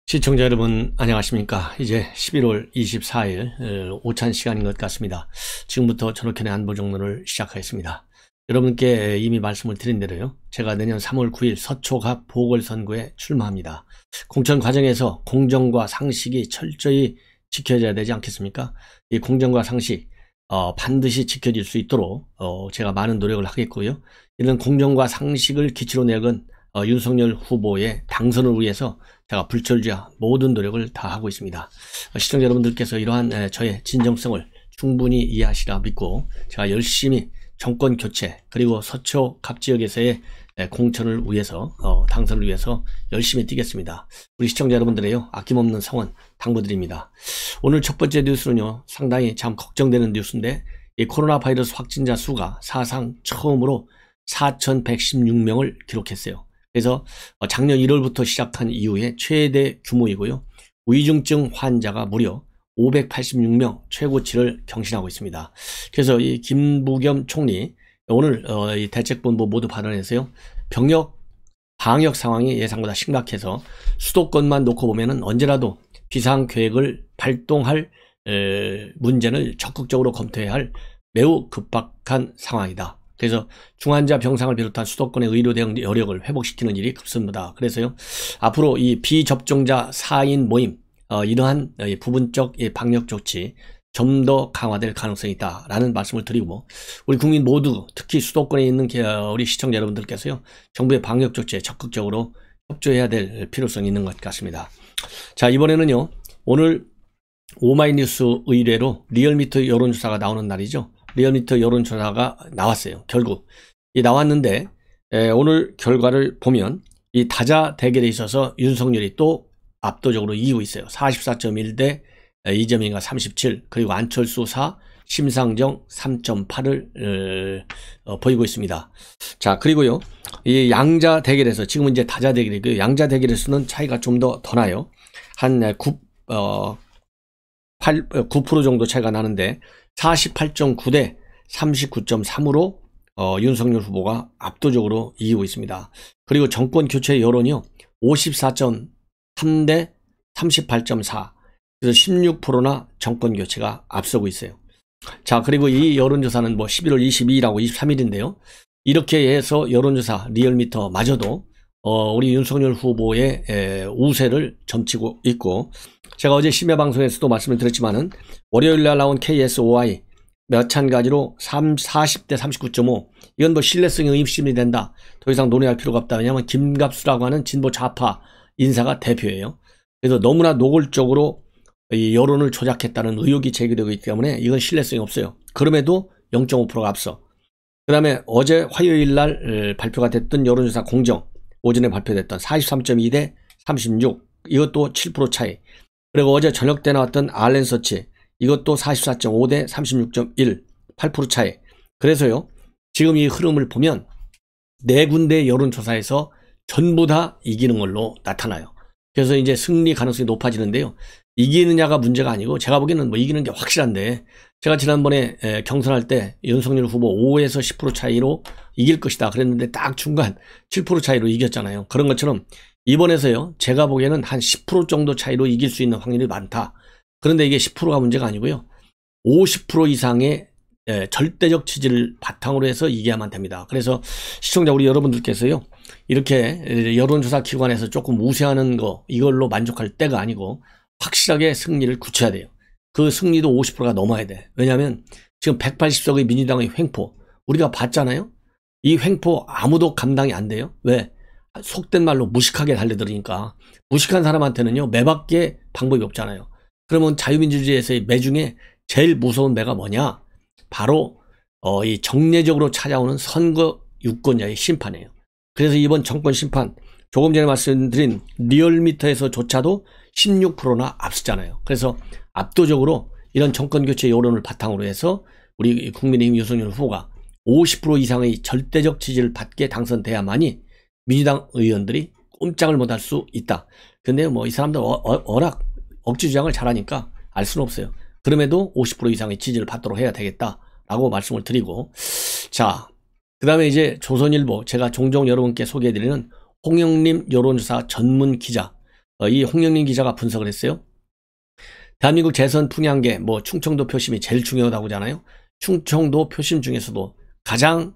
시청자 여러분 안녕하십니까. 이제 11월 24일 오찬 시간인 것 같습니다. 지금부터 전학현의 안보정론을 시작하겠습니다. 여러분께 이미 말씀을 드린 대로요, 제가 내년 3월 9일 서초갑 보궐선거에 출마합니다. 공천 과정에서 공정과 상식이 철저히 지켜져야 되지 않겠습니까? 이 공정과 상식 반드시 지켜질 수 있도록 제가 많은 노력을 하겠고요, 이런 공정과 상식을 기치로 내건 윤석열 후보의 당선을 위해서 제가 불철주야 모든 노력을 다하고 있습니다. 시청자 여러분들께서 이러한 저의 진정성을 충분히 이해하시라 믿고, 제가 열심히 정권 교체 그리고 서초 갑 지역에서의 공천을 위해서 당선을 위해서 열심히 뛰겠습니다. 우리 시청자 여러분들의요 아낌없는 성원 당부드립니다. 오늘 첫 번째 뉴스는요, 상당히 참 걱정되는 뉴스인데, 이 코로나 바이러스 확진자 수가 사상 처음으로 4,116명을 기록했어요. 그래서 작년 1월부터 시작한 이후에 최대 규모이고요, 위중증 환자가 무려 586명 최고치를 경신하고 있습니다. 그래서 이 김부겸 총리 오늘 이 대책본부 모두 발언해서요, 방역 상황이 예상보다 심각해서 수도권만 놓고 보면은 언제라도 비상계획을 발동할 문제를 적극적으로 검토해야 할 매우 급박한 상황이다. 그래서 중환자 병상을 비롯한 수도권의 의료 대응 여력을 회복시키는 일이 급습니다. 그래서요, 앞으로 이 비접종자 4인 모임 이러한 부분적 방역 조치 좀 더 강화될 가능성이 있다라는 말씀을 드리고, 우리 국민 모두 특히 수도권에 있는 우리 시청자 여러분들께서요, 정부의 방역 조치에 적극적으로 협조해야 될 필요성이 있는 것 같습니다. 자, 이번에는요, 오늘 오마이뉴스 의뢰로 리얼미터 여론조사가 나오는 날이죠. 리얼미터 여론조사가 나왔어요. 결국 나왔는데, 오늘 결과를 보면 이 다자 대결에 있어서 윤석열이 또 압도적으로 이기고 있어요. 44.1 대 이재명이가 37, 그리고 안철수 4, 심상정 3.8을 보이고 있습니다. 자, 그리고요, 이 양자 대결에서, 지금은 이제 다자 대결이고요, 양자 대결에서는 차이가 좀 더 나요. 한 9% 정도 차이가 나는데 48.9 대 39.3으로 윤석열 후보가 압도적으로 이기고 있습니다. 그리고 정권 교체 여론이요, 54.3 대 38.4, 그래서 16%나 정권 교체가 앞서고 있어요. 자, 그리고 이 여론조사는 11월 22일하고 23일인데요. 이렇게 해서 여론조사 리얼미터 마저도 우리 윤석열 후보의 우세를 점치고 있고, 제가 어제 심야방송에서도 말씀을 드렸지만은 월요일날 나온 KSOI 마찬가지로 40대 39.5, 이건 신뢰성이 의심이 된다, 더 이상 논의할 필요가 없다. 왜냐하면 김갑수라고 하는 진보 좌파 인사가 대표예요. 그래서 너무나 노골적으로 이 여론을 조작했다는 의혹이 제기되고 있기 때문에 이건 신뢰성이 없어요. 그럼에도 0.5%가 앞서, 그 다음에 어제 화요일날 발표가 됐던 여론조사 공정 오전에 발표됐던 43.2 대 36, 이것도 7% 차이. 그리고 어제 저녁 때 나왔던 알렌서치, 이것도 44.5 대 36.1, 8% 차이. 그래서요, 지금 이 흐름을 보면 네 군데 여론조사에서 전부 다 이기는 걸로 나타나요. 그래서 이제 승리 가능성이 높아지는데요, 이기느냐가 문제가 아니고, 제가 보기에는 이기는 게 확실한데, 제가 지난번에 경선할 때 윤석열 후보 5에서 10% 차이로 이길 것이다 그랬는데 딱 중간 7% 차이로 이겼잖아요. 그런 것처럼 이번에서요, 제가 보기에는 한 10% 정도 차이로 이길 수 있는 확률이 많다. 그런데 이게 10%가 문제가 아니고요, 50% 이상의 절대적 지지를 바탕으로 해서 이겨야만 됩니다. 그래서 시청자 우리 여러분들께서요, 이렇게 여론조사 기관에서 조금 우세하는 거 이걸로 만족할 때가 아니고 확실하게 승리를 굳혀야 돼요. 그 승리도 50%가 넘어야 돼. 왜냐하면 지금 180석의 민주당의 횡포 우리가 봤잖아요. 이 횡포 아무도 감당이 안 돼요. 왜? 속된 말로 무식하게 달려들으니까. 무식한 사람한테는요, 매밖에 방법이 없잖아요. 그러면 자유민주주의에서의 매 중에 제일 무서운 매가 뭐냐? 바로 이 정례적으로 찾아오는 선거 유권자의 심판이에요. 그래서 이번 정권 심판, 조금 전에 말씀드린 리얼미터에서조차도 16%나 앞서잖아요. 그래서 압도적으로 이런 정권교체 여론을 바탕으로 해서 우리 국민의힘 윤석열 후보가 50% 이상의 절대적 지지를 받게 당선돼야만이 민주당 의원들이 꼼짝을 못할 수 있다. 근데 이 사람들 워낙 억지 주장을 잘하니까 알 수는 없어요. 그럼에도 50% 이상의 지지를 받도록 해야 되겠다라고 말씀을 드리고, 자, 그 다음에 이제 조선일보, 제가 종종 여러분께 소개해드리는 홍영림 여론조사 전문 기자, 이 홍영린 기자가 분석을 했어요. 대한민국 재선 풍향계, 뭐 충청도 표심이 제일 중요하다고 하잖아요. 충청도 표심 중에서도 가장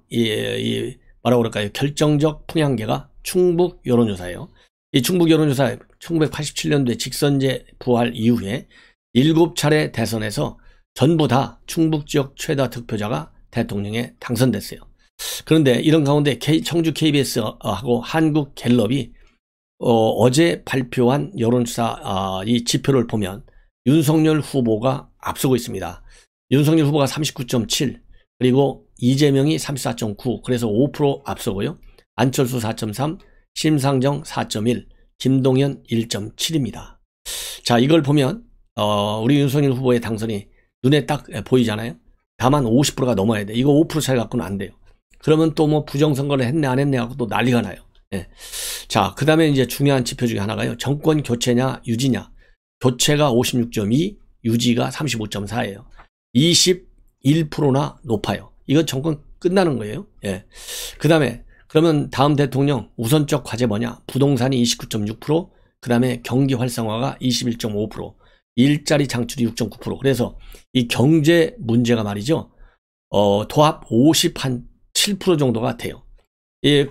뭐라고 그럴까요? 결정적 풍향계가 충북 여론조사예요. 이 충북 여론조사 1987년도에 직선제 부활 이후에 7차례 대선에서 전부 다 충북 지역 최다 득표자가 대통령에 당선됐어요. 그런데 이런 가운데 청주 KBS하고 한국갤럽이 어제 발표한 여론조사 이 지표를 보면 윤석열 후보가 앞서고 있습니다. 윤석열 후보가 39.7, 그리고 이재명이 34.9, 그래서 5% 앞서고요. 안철수 4.3, 심상정 4.1, 김동연 1.7입니다. 자, 이걸 보면 우리 윤석열 후보의 당선이 눈에 딱 보이잖아요. 다만 50%가 넘어야 돼. 이거 5% 차이 갖고는 안 돼요. 그러면 또 뭐 부정선거를 했네 안 했네 하고 또 난리가 나요. 예. 자, 그 다음에 이제 중요한 지표 중에 하나가요. 정권 교체냐 유지냐. 교체가 56.2, 유지가 35.4예요. 21%나 높아요. 이건 정권 끝나는 거예요. 예. 그 다음에 그러면 다음 대통령 우선적 과제 뭐냐. 부동산이 29.6%, 그 다음에 경기 활성화가 21.5%, 일자리 창출이 6.9%. 그래서 이 경제 문제가 말이죠. 도합 57% 정도가 돼요. 예,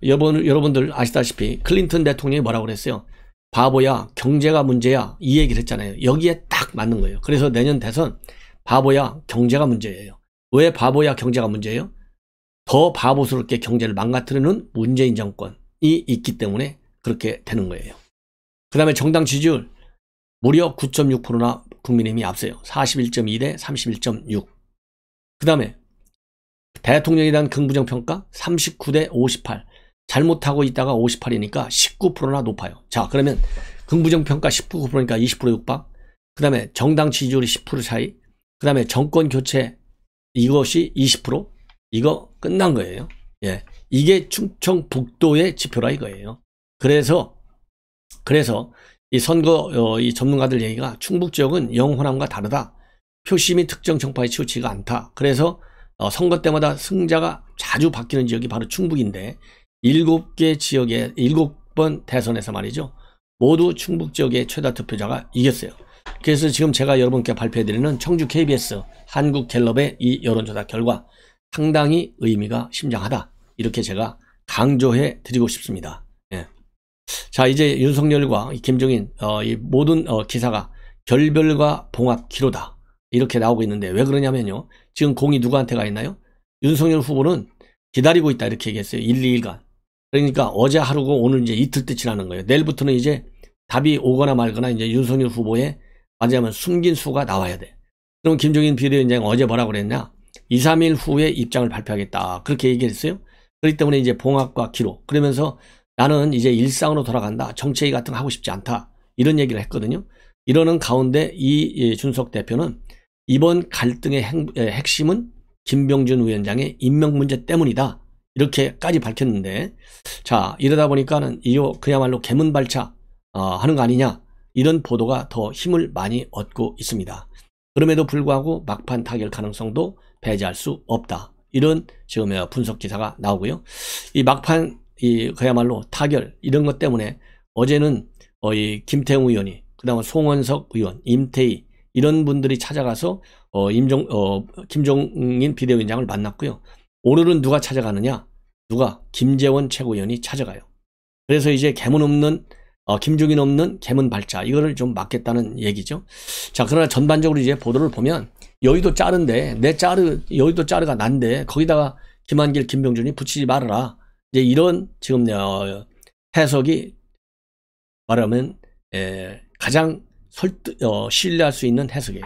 여러분들 아시다시피 클린턴 대통령이 뭐라고 그랬어요? 바보야, 경제가 문제야, 이 얘기를 했잖아요. 여기에 딱 맞는 거예요. 그래서 내년 대선 바보야, 경제가 문제예요. 왜 바보야, 경제가 문제예요? 더 바보스럽게 경제를 망가뜨리는 문재인 정권이 있기 때문에 그렇게 되는 거예요. 그 다음에 정당 지지율 무려 9.6%나 국민의힘이 앞서요. 41.2 대 31.6. 그 다음에 대통령에 대한 긍부정 평가 39 대 58. 잘못하고 있다가 58이니까 19%나 높아요. 자, 그러면 긍부정 평가 19%니까 20% 육박. 그 다음에 정당 지지율이 10% 차이. 그 다음에 정권 교체 이것이 20%. 이거 끝난 거예요. 예, 이게 충청북도의 지표라 이거예요. 그래서 이 선거 이 전문가들 얘기가 충북 지역은 영호남과 다르다. 표심이 특정 정파에 치우치지가 않다. 그래서 선거 때마다 승자가 자주 바뀌는 지역이 바로 충북인데 7개 지역의 7번 대선에서 말이죠. 모두 충북 지역의 최다 득표자가 이겼어요. 그래서 지금 제가 여러분께 발표해드리는 청주 KBS 한국갤럽의 이 여론조사 결과 상당히 의미가 심장하다. 이렇게 제가 강조해 드리고 싶습니다. 예. 자, 이제 윤석열과 김종인 이 모든 기사가 결별과 봉합 기로다. 이렇게 나오고 있는데 왜 그러냐면요. 지금 공이 누구한테 가 있나요? 윤석열 후보는 기다리고 있다 이렇게 얘기했어요. 1, 2일간. 그러니까 어제 하루고 오늘 이제 이틀째 지나는 거예요. 내일부터는 이제 답이 오거나 말거나 이제 윤석열 후보의 맞으면 숨긴 수가 나와야 돼. 그럼 김종인 비대위원장이 어제 뭐라고 그랬냐? 2, 3일 후에 입장을 발표하겠다. 그렇게 얘기했어요. 그렇기 때문에 이제 봉합과 기로. 그러면서 나는 이제 일상으로 돌아간다. 정치회의 같은 거 하고 싶지 않다. 이런 얘기를 했거든요. 이러는 가운데 이준석 대표는 이번 갈등의 핵심은 김병준 위원장의 임명 문제 때문이다. 이렇게까지 밝혔는데, 자, 이러다 보니까는 이거 그야말로 개문발차 하는 거 아니냐. 이런 보도가 더 힘을 많이 얻고 있습니다. 그럼에도 불구하고 막판 타결 가능성도 배제할 수 없다. 이런 지금 분석 기사가 나오고요. 이 막판 그야말로 타결 이런 것 때문에 어제는 이 김태웅 의원이, 그다음에 송원석 의원, 임태희 이런 분들이 찾아가서 김종인 비대위원장을 만났고요. 오늘은 누가 찾아가느냐? 누가? 김재원 최고위원이 찾아가요. 그래서 이제 개문 없는 김종인 없는 개문 발차 이거를 좀 막겠다는 얘기죠. 자, 그러나 전반적으로 이제 보도를 보면 여의도 짜르인데 여의도 짜르가 난데 거기다가 김한길 김병준이 붙이지 말아라. 이제 이런 지금 해석이 말하면 가장 신뢰할 수 있는 해석이에요.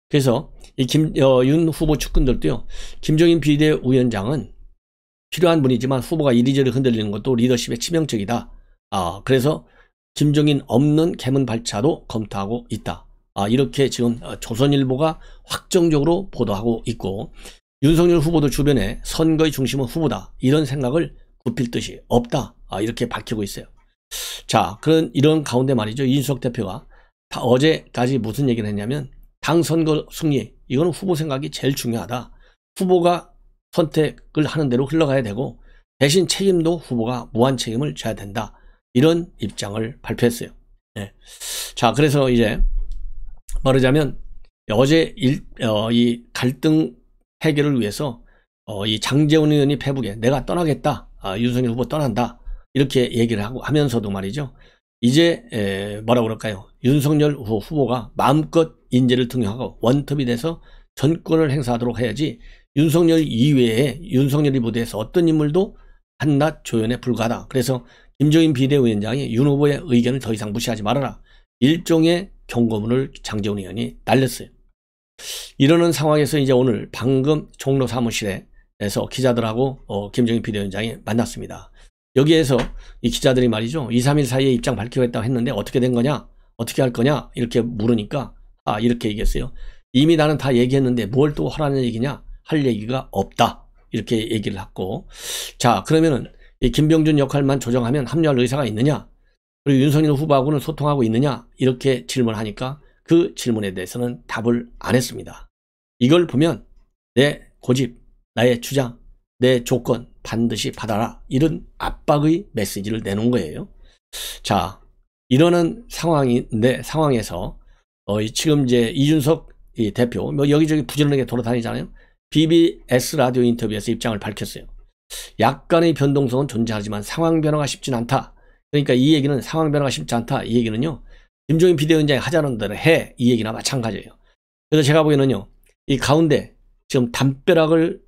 그래서 이 윤 후보 측근들도요. 김종인 비대위원장은 필요한 분이지만 후보가 이리저리 흔들리는 것도 리더십에 치명적이다. 그래서 김종인 없는 개문 발차도 검토하고 있다. 이렇게 지금 조선일보가 확정적으로 보도하고 있고, 윤석열 후보도 주변에 선거의 중심은 후보다 이런 생각을 굽힐 뜻이 없다. 이렇게 밝히고 있어요. 자, 이런 가운데 말이죠. 이준석 대표가 어제까지 무슨 얘기를 했냐면 당 선거 승리 이거는 후보 생각이 제일 중요하다. 후보가 선택을 하는 대로 흘러가야 되고 대신 책임도 후보가 무한 책임을 져야 된다. 이런 입장을 발표했어요. 네. 자, 그래서 이제 말하자면 어제 이 갈등 해결을 위해서 이 장제원 의원이 페북에 내가 떠나겠다, 윤석열 후보 떠난다 이렇게 얘기를 하고 하면서도 말이죠. 이제 뭐라 그럴까요? 윤석열 후보가 마음껏 인재를 등용하고 원톱이 돼서 전권을 행사하도록 해야지 윤석열 이외에 윤석열이 부대에서 어떤 인물도 한낱 조연에 불과하다. 그래서 김종인 비대위원장이 윤 후보의 의견을 더 이상 무시하지 말아라. 일종의 경고문을 장제원 의원이 날렸어요. 이러는 상황에서 이제 오늘 방금 종로 사무실에서 기자들하고 김종인 비대위원장이 만났습니다. 여기에서 이 기자들이 말이죠. 2, 3일 사이에 입장 밝히겠다고 했는데 어떻게 된 거냐? 어떻게 할 거냐? 이렇게 물으니까 이렇게 얘기했어요. 이미 나는 다 얘기했는데 뭘 또 하라는 얘기냐? 할 얘기가 없다. 이렇게 얘기를 했고, 자, 그러면은 이 김병준 역할만 조정하면 합류할 의사가 있느냐? 그리고 윤석열 후보하고는 소통하고 있느냐? 이렇게 질문하니까 그 질문에 대해서는 답을 안 했습니다. 이걸 보면 내 고집, 나의 주장, 내 조건 반드시 받아라. 이런 압박의 메시지를 내놓은 거예요. 자, 이러는 상황에서 지금 이제 이준석 이 대표 뭐 여기저기 부지런하게 돌아다니잖아요. BBS 라디오 인터뷰에서 입장을 밝혔어요. 약간의 변동성은 존재하지만 상황 변화가 쉽진 않다. 그러니까 이 얘기는 상황 변화가 쉽지 않다. 이 얘기는요. 김종인 비대위원장이 하자는 대로 해. 이 얘기나 마찬가지예요. 그래서 제가 보기에는요. 이 가운데 지금 담벼락을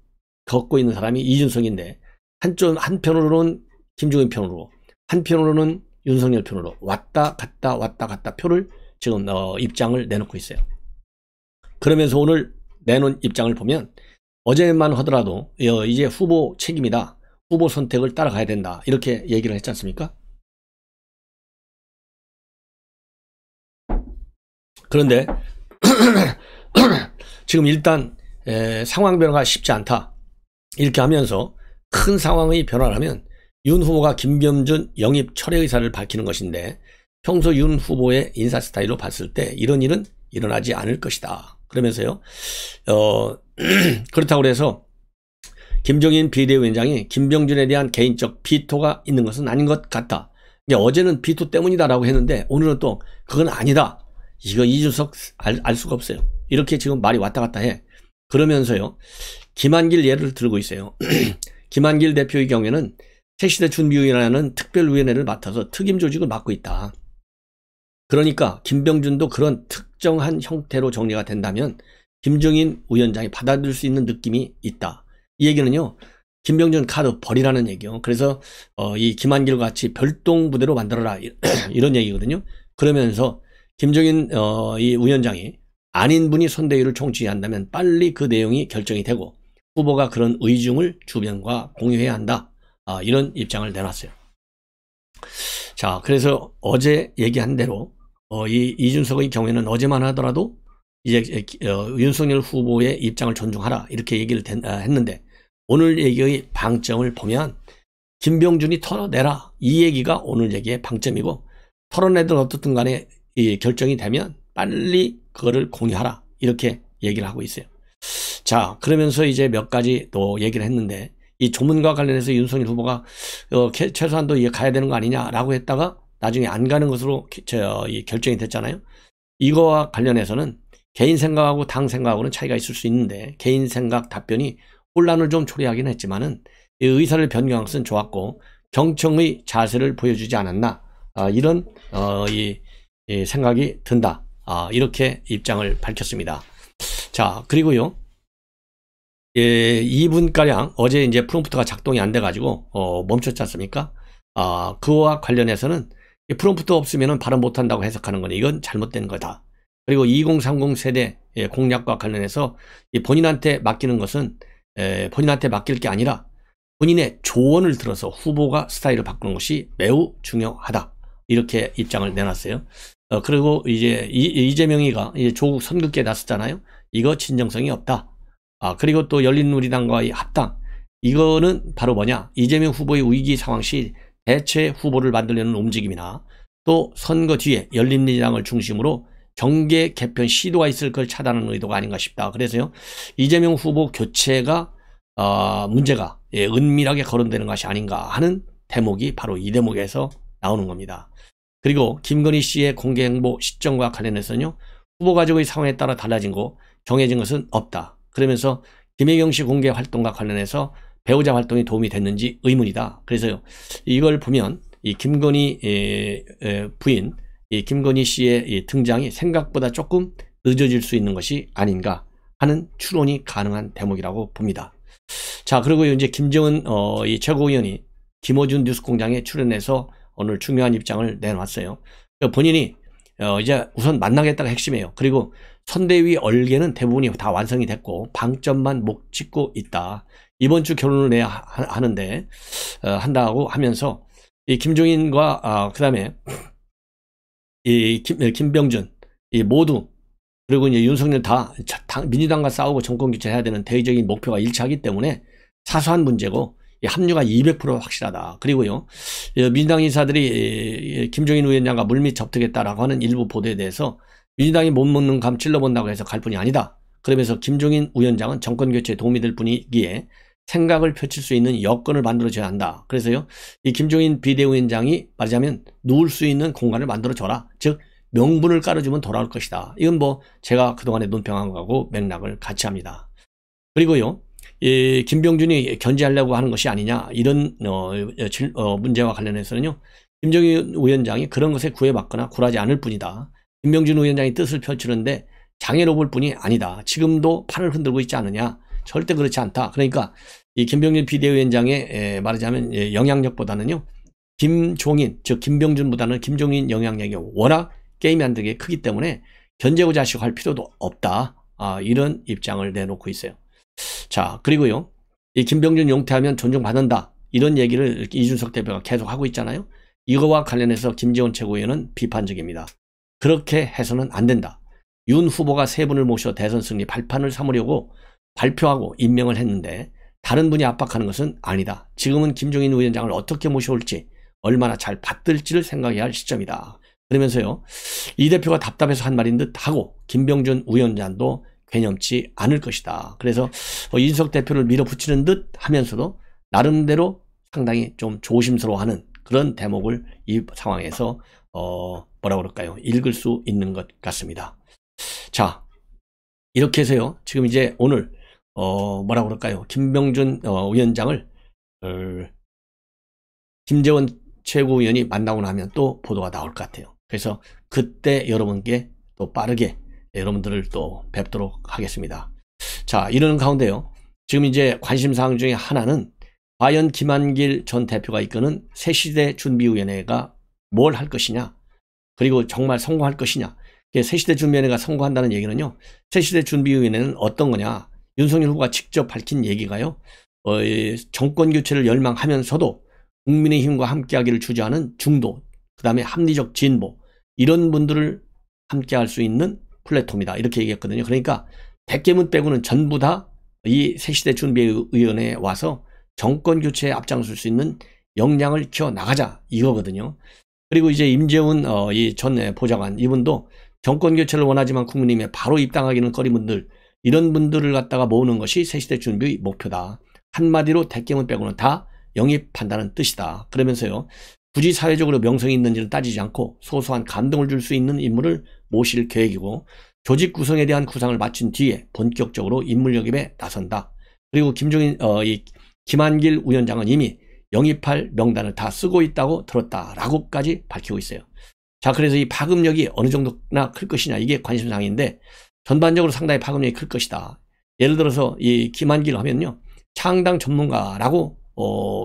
걷고 있는 사람이 이준석인데 한편으로는 김종인 편으로 한편으로는 윤석열 편으로 왔다 갔다 표를 지금 입장을 내놓고 있어요. 그러면서 오늘 내놓은 입장을 보면 어제만 하더라도 이제 후보 책임이다. 후보 선택을 따라가야 된다. 이렇게 얘기를 했지 않습니까? 그런데 지금 일단 상황 변화가 쉽지 않다. 이렇게 하면서 큰 상황의 변화를 하면 윤 후보가 김병준 영입 철회 의사를 밝히는 것인데 평소 윤 후보의 인사 스타일로 봤을 때 이런 일은 일어나지 않을 것이다. 그러면서요. 그렇다고 해서 김종인 비대위원장이 김병준에 대한 개인적 비토가 있는 것은 아닌 것 같다. 어제는 비토 때문이다라고 했는데 오늘은 또 그건 아니다. 이거 이준석 알 수가 없어요. 이렇게 지금 말이 왔다 갔다 해. 그러면서요. 김한길 예를 들고 있어요. 김한길 대표의 경우에는 새시대 준비위원회라는 특별위원회를 맡아서 특임 조직을 맡고 있다. 그러니까 김병준도 그런 특정한 형태로 정리가 된다면 김종인 위원장이 받아들일 수 있는 느낌이 있다. 이 얘기는요. 김병준 카드 버리라는 얘기요. 그래서 이 김한길 같이 별동 부대로 만들어라 이런 얘기거든요. 그러면서 김종인 이 위원장이 아닌 분이 선대위를 총지휘한다면 빨리 그 내용이 결정이 되고 후보가 그런 의중을 주변과 공유해야 한다. 이런 입장을 내놨어요. 자, 그래서 어제 얘기한 대로 이 이준석의 경우에는 어제만 하더라도 이제 윤석열 후보의 입장을 존중하라 이렇게 얘기를 했는데 오늘 얘기의 방점을 보면 김병준이 털어내라 이 얘기가 오늘 얘기의 방점이고 털어내든 어떻든 간에 이 결정이 되면 빨리 그거를 공유하라 이렇게 얘기를 하고 있어요. 자, 그러면서 이제 몇 가지 또 얘기를 했는데 이 조문과 관련해서 윤석열 후보가 최소한도 가야 되는 거 아니냐라고 했다가 나중에 안 가는 것으로 결정이 됐잖아요. 이거와 관련해서는 개인 생각하고 당 생각하고는 차이가 있을 수 있는데 개인 생각 답변이 혼란을 좀 초래하긴 했지만은 의사를 변경한 것은 좋았고 경청의 자세를 보여주지 않았나 이런 이 생각이 든다. 이렇게 입장을 밝혔습니다. 자, 그리고요. 2분가량 어제 이제 프롬프트가 작동이 안 돼가지고 멈췄지 않습니까? 그와 관련해서는 프롬프트 없으면 발언 못한다고 해석하는 건 이건 잘못된 거다. 그리고 2030 세대 공약과 관련해서 본인한테 맡기는 것은 본인한테 맡길 게 아니라 본인의 조언을 들어서 후보가 스타일을 바꾸는 것이 매우 중요하다. 이렇게 입장을 내놨어요. 그리고 이제 이재명이가 이제 조국 선긋기에 나섰잖아요. 이거 진정성이 없다. 그리고 또 열린우리당과의 합당. 이거는 바로 뭐냐? 이재명 후보의 위기 상황 시 대체 후보를 만들려는 움직임이나 또 선거 뒤에 열린민주당을 중심으로 정계 개편 시도가 있을 걸 차단하는 의도가 아닌가 싶다. 그래서요. 이재명 후보 교체가 문제가 은밀하게 거론되는 것이 아닌가 하는 대목이 바로 이 대목에서 나오는 겁니다. 그리고 김건희 씨의 공개 행보 시점과 관련해서는요, 후보 가족의 상황에 따라 달라진 거 정해진 것은 없다. 그러면서 김혜경 씨 공개 활동과 관련해서 배우자 활동이 도움이 됐는지 의문이다. 그래서요, 이걸 보면 이 김건희 부인, 이 김건희 씨의 등장이 생각보다 조금 늦어질 수 있는 것이 아닌가 하는 추론이 가능한 대목이라고 봅니다. 자, 그리고 이제 김정은 이 최고위원이 김어준 뉴스공장에 출연해서 오늘 중요한 입장을 내놨어요. 본인이 이제 우선 만나겠다가 핵심이에요. 그리고 선대위 얼개는 대부분이 다 완성이 됐고 방점만 목 찍고 있다. 이번 주 결론을 내야 하는데 한다고 하면서 이 김종인과 그다음에 이 김병준 이 모두 그리고 이제 윤석열 다 민주당과 싸우고 정권 교체해야 되는 대의적인 목표가 일치하기 때문에 사소한 문제고 합류가 200% 확실하다. 그리고요, 민주당 인사들이 김종인 위원장과 물밑 접촉했다라고 하는 일부 보도에 대해서 민주당이 못 먹는 감 찔러본다고 해서 갈 뿐이 아니다. 그러면서 김종인 위원장은 정권 교체에 도움이 될 뿐이기에 생각을 펼칠 수 있는 여건을 만들어줘야 한다. 그래서요, 이 김종인 비대위원장이 말하자면 누울 수 있는 공간을 만들어줘라. 즉 명분을 깔아주면 돌아올 것이다. 이건 뭐 제가 그동안에 논평한 거하고 맥락을 같이 합니다. 그리고요, 이 김병준이 견제하려고 하는 것이 아니냐 이런 문제와 관련해서는요, 김정인 위원장이 그런 것에 구애받거나 굴하지 않을 뿐이다. 김병준 위원장이 뜻을 펼치는데 장애로 볼 뿐이 아니다. 지금도 팔을 흔들고 있지 않느냐. 절대 그렇지 않다. 그러니까 이 김병준 비대위원장의 말하자면 영향력보다는요, 김종인 즉 김병준보다는 김종인 영향력이 워낙 게임이 안 되게 크기 때문에 견제고 자시고 할 필요도 없다. 이런 입장을 내놓고 있어요. 자, 그리고요, 이 김병준 용퇴하면 존중받는다. 이런 얘기를 이준석 대표가 계속 하고 있잖아요. 이거와 관련해서 김재원 최고위원은 비판적입니다. 그렇게 해서는 안 된다. 윤 후보가 세 분을 모셔 대선 승리 발판을 삼으려고 발표하고 임명을 했는데 다른 분이 압박하는 것은 아니다. 지금은 김종인 위원장을 어떻게 모셔올지 얼마나 잘 받들지를 생각해야 할 시점이다. 그러면서요, 이 대표가 답답해서 한 말인 듯 하고 김병준 위원장도 개념치 않을 것이다. 그래서 이준석 대표를 밀어붙이는 듯 하면서도 나름대로 상당히 좀 조심스러워하는 그런 대목을 이 상황에서 뭐라 그럴까요? 읽을 수 있는 것 같습니다. 자, 이렇게 해서요, 지금 이제 오늘 뭐라 그럴까요? 김병준 위원장을 김재원 최고위원이 만나고 나면 또 보도가 나올 것 같아요. 그래서 그때 여러분께 또 빠르게 여러분들을 또 뵙도록 하겠습니다. 자, 이러는 가운데요, 지금 이제 관심사항 중에 하나는 과연 김한길 전 대표가 이끄는 새시대 준비위원회가 뭘 할 것이냐, 그리고 정말 성공할 것이냐. 새시대 준비위원회가 성공한다는 얘기는요, 새시대 준비위원회는 어떤 거냐, 윤석열 후보가 직접 밝힌 얘기가요, 정권 교체를 열망하면서도 국민의힘과 함께하기를 주저하는 중도, 그 다음에 합리적 진보, 이런 분들을 함께할 수 있는 플랫폼이다. 이렇게 얘기했거든요. 그러니까 백개문 빼고는 전부 다 이 새시대 준비위원회에 와서 정권 교체에 앞장설 수 있는 역량을 키워나가자 이거거든요. 그리고 이제 임재훈 이 전 보좌관, 이분도 정권 교체를 원하지만 국민의힘에 바로 입당하기는 꺼린 분들, 이런 분들을 갖다가 모으는 것이 새시대 준비 목표다. 한마디로 백개문 빼고는 다 영입한다는 뜻이다. 그러면서요, 굳이 사회적으로 명성이 있는지를 따지지 않고 소소한 감동을 줄 수 있는 인물을 모실 계획이고, 조직 구성에 대한 구상을 마친 뒤에 본격적으로 인물 영입에 나선다. 그리고 이 김한길 위원장은 이미 영입할 명단을 다 쓰고 있다고 들었다라고까지 밝히고 있어요. 자, 그래서 이 파급력이 어느 정도나 클 것이냐, 이게 관심사항인데 전반적으로 상당히 파급력이 클 것이다. 예를 들어서 이 김한길 하면요, 창당 전문가라고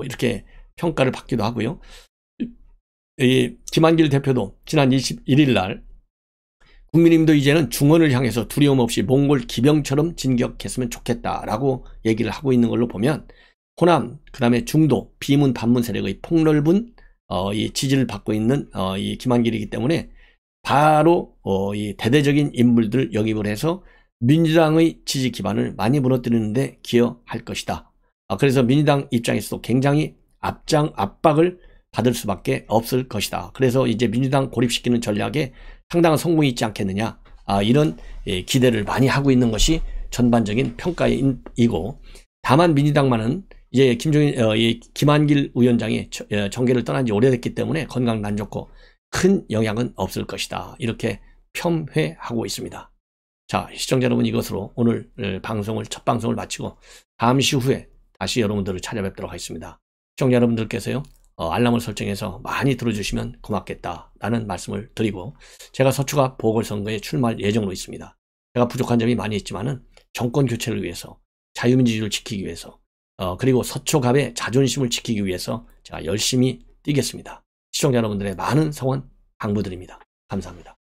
이렇게 평가를 받기도 하고요. 이 김한길 대표도 지난 21일 날 국민의힘도 이제는 중원을 향해서 두려움 없이 몽골 기병처럼 진격했으면 좋겠다라고 얘기를 하고 있는 걸로 보면, 호남, 그 다음에 중도, 비문, 반문 세력의 폭넓은 이 지지를 받고 있는 이 김한길이기 때문에 바로 이 대대적인 인물들 영입을 해서 민주당의 지지 기반을 많이 무너뜨리는데 기여할 것이다. 그래서 민주당 입장에서도 굉장히 압박을 받을 수밖에 없을 것이다. 그래서 이제 민주당 고립시키는 전략에 상당한 성공이 있지 않겠느냐, 이런 기대를 많이 하고 있는 것이 전반적인 평가이고, 다만 민주당만은 이제 김한길 위원장이 정계를 떠난 지 오래됐기 때문에 건강도 안 좋고 큰 영향은 없을 것이다. 이렇게 폄훼하고 있습니다. 자, 시청자 여러분, 이것으로 오늘 첫 방송을 마치고 잠시 후에 다시 여러분들을 찾아뵙도록 하겠습니다. 시청자 여러분들께서요, 알람을 설정해서 많이 들어주시면 고맙겠다라는 말씀을 드리고, 제가 서초갑 보궐선거에 출마할 예정으로 있습니다. 제가 부족한 점이 많이 있지만은 정권 교체를 위해서, 자유민주주의를 지키기 위해서, 그리고 서초갑의 자존심을 지키기 위해서 제가 열심히 뛰겠습니다. 시청자 여러분들의 많은 성원 당부드립니다. 감사합니다.